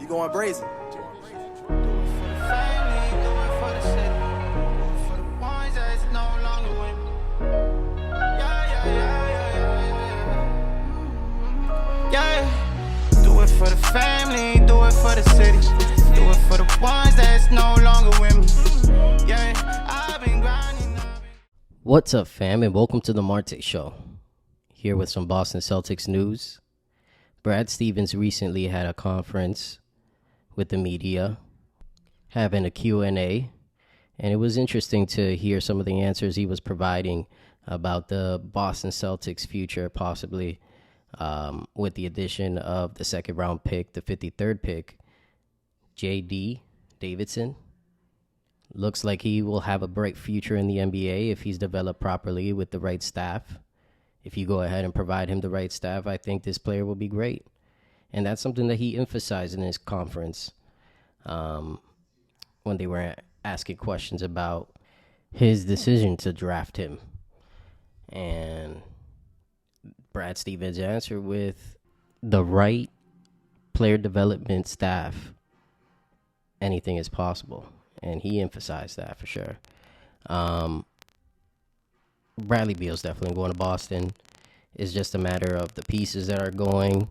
You going brazen. Do it for the family, do it for the city, do it for the ones that's no longer with me. Yeah. Do it for the family, do it for the city, do it for the ones that's no longer with me. Yeah, I've been grinding. What's up, fam, and welcome to the Marte Show. Here with some Boston Celtics news. Brad Stevens recently had a conference with the media, having a Q&A, and it was interesting to hear some of the answers he was providing about the Boston Celtics' future, possibly with the addition of the second-round pick, the 53rd pick, J.D. Davidson. Looks like he will have a bright future in the NBA if he's developed properly with the right staff. If you go ahead and provide him the right staff, I think this player will be great. And that's something that he emphasized in his conference when they were asking questions about his decision to draft him. And Brad Stevens answered with the right player development staff, anything is possible. And he emphasized that for sure. Bradley Beal's definitely going to Boston. It's just a matter of the pieces that are going.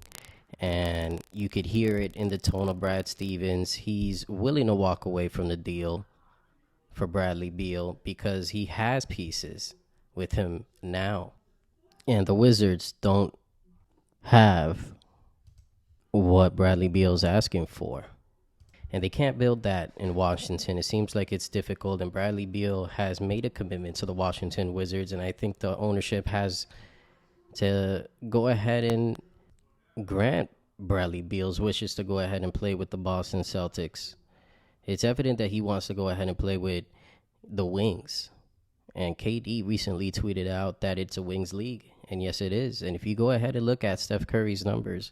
And you could hear it in the tone of Brad Stevens. He's willing to walk away from the deal for Bradley Beal because he has pieces with him now. And the Wizards don't have what Bradley Beal's asking for. And they can't build that in Washington. It seems like it's difficult, and Bradley Beal has made a commitment to the Washington Wizards, and I think the ownership has to go ahead and grant Bradley Beal's wishes to go ahead and play with the Boston Celtics. It's evident that he wants to go ahead and play with the Wings, and KD recently tweeted out that it's a Wings league, and yes, it is. And if you go ahead and look at Steph Curry's numbers,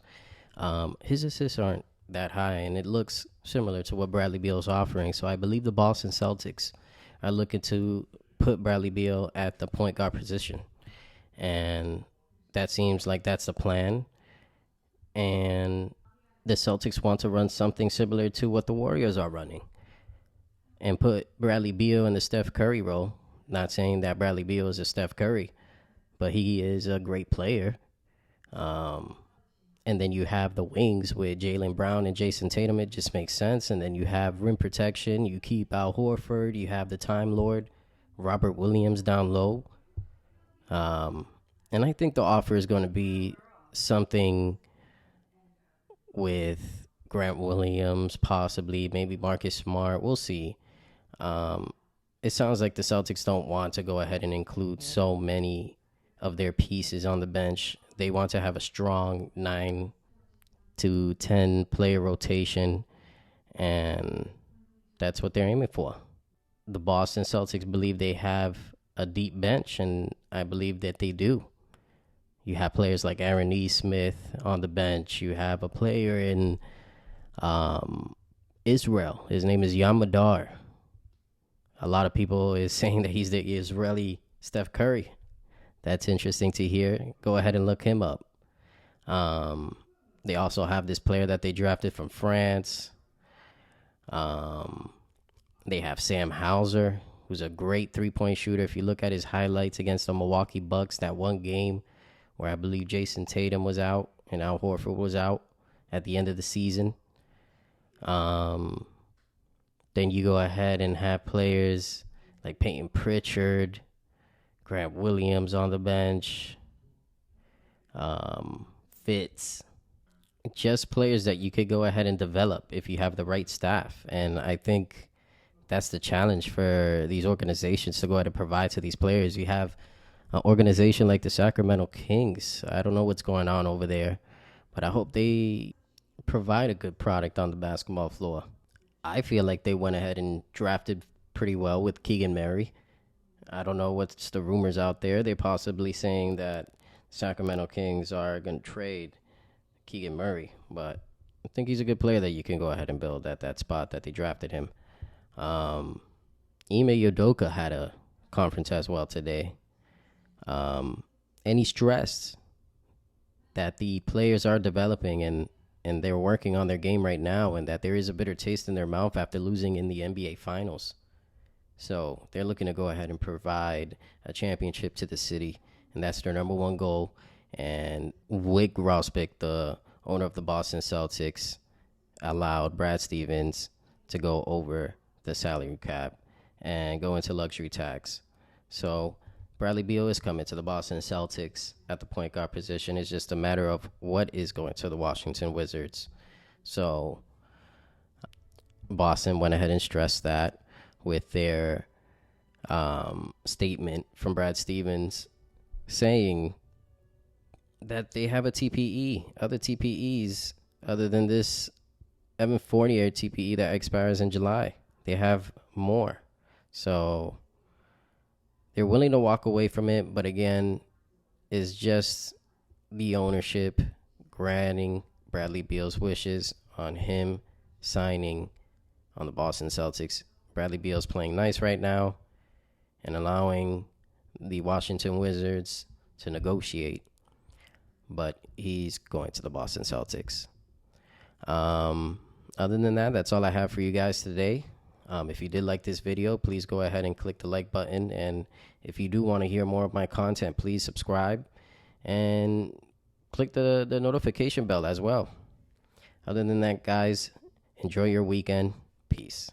his assists aren't that high, and it looks similar to what Bradley Beal is offering. So I believe the Boston Celtics are looking to put Bradley Beal at the point guard position, and that seems like that's the plan. And the Celtics want to run something similar to what the Warriors are running and put Bradley Beal in the Steph Curry role. Not saying that Bradley Beal is a Steph Curry, but he is a great player. And then you have the wings with Jaylen Brown and Jason Tatum. It just makes sense. And then you have rim protection. You keep Al Horford. You have the Time Lord, Robert Williams down low. And I think the offer is going to be something with Grant Williams, possibly, maybe Marcus Smart. We'll see. It sounds like the Celtics don't want to go ahead and include so many of their pieces on the bench. They want to have a strong 9 to 10 player rotation, and that's what they're aiming for. The Boston Celtics believe they have a deep bench, and I believe that they do. You have players like Aaron Nesmith on the bench. You have a player in Israel. His name is Yamadar. A lot of people is saying that he's the Israeli Steph Curry. That's interesting to hear. Go ahead and look him up. They also have this player that they drafted from France. They have Sam Hauser, who's a great three-point shooter. If you look at his highlights against the Milwaukee Bucks, that one game where I believe Jason Tatum was out and Al Horford was out at the end of the season. Then you go ahead and have players like Peyton Pritchard, Grant Williams on the bench, Fitz. Just players that you could go ahead and develop if you have the right staff. And I think that's the challenge for these organizations to go ahead and provide to these players. You have an organization like the Sacramento Kings. I don't know what's going on over there, but I hope they provide a good product on the basketball floor. I feel like they went ahead and drafted pretty well with Keegan Murray. I don't know what's the rumors out there. They're possibly saying that Sacramento Kings are going to trade Keegan Murray, but I think he's a good player that you can go ahead and build at that spot that they drafted him. Ime Udoka had a conference as well today. And he stressed that the players are developing, and and they're working on their game right now, and that there is a bitter taste in their mouth after losing in the NBA Finals. So they're looking to go ahead and provide a championship to the city, and that's their number one goal. And Wyc Grousbeck, the owner of the Boston Celtics, allowed Brad Stevens to go over the salary cap and go into luxury tax. So Bradley Beal is coming to the Boston Celtics at the point guard position. It's just a matter of what is going to the Washington Wizards. So Boston went ahead and stressed that with their statement from Brad Stevens saying that they have a TPE, other TPEs other than this Evan Fournier TPE that expires in July. They have more. So they're willing to walk away from it, but again, it's just the ownership granting Bradley Beal's wishes on him signing on the Boston Celtics. Bradley Beal's playing nice right now and allowing the Washington Wizards to negotiate, but he's going to the Boston Celtics. Other than that, that's all I have for you guys today. If you did like this video, please go ahead and click the like button. And if you do want to hear more of my content, please subscribe and click the notification bell as well. Other than that, guys, enjoy your weekend. Peace.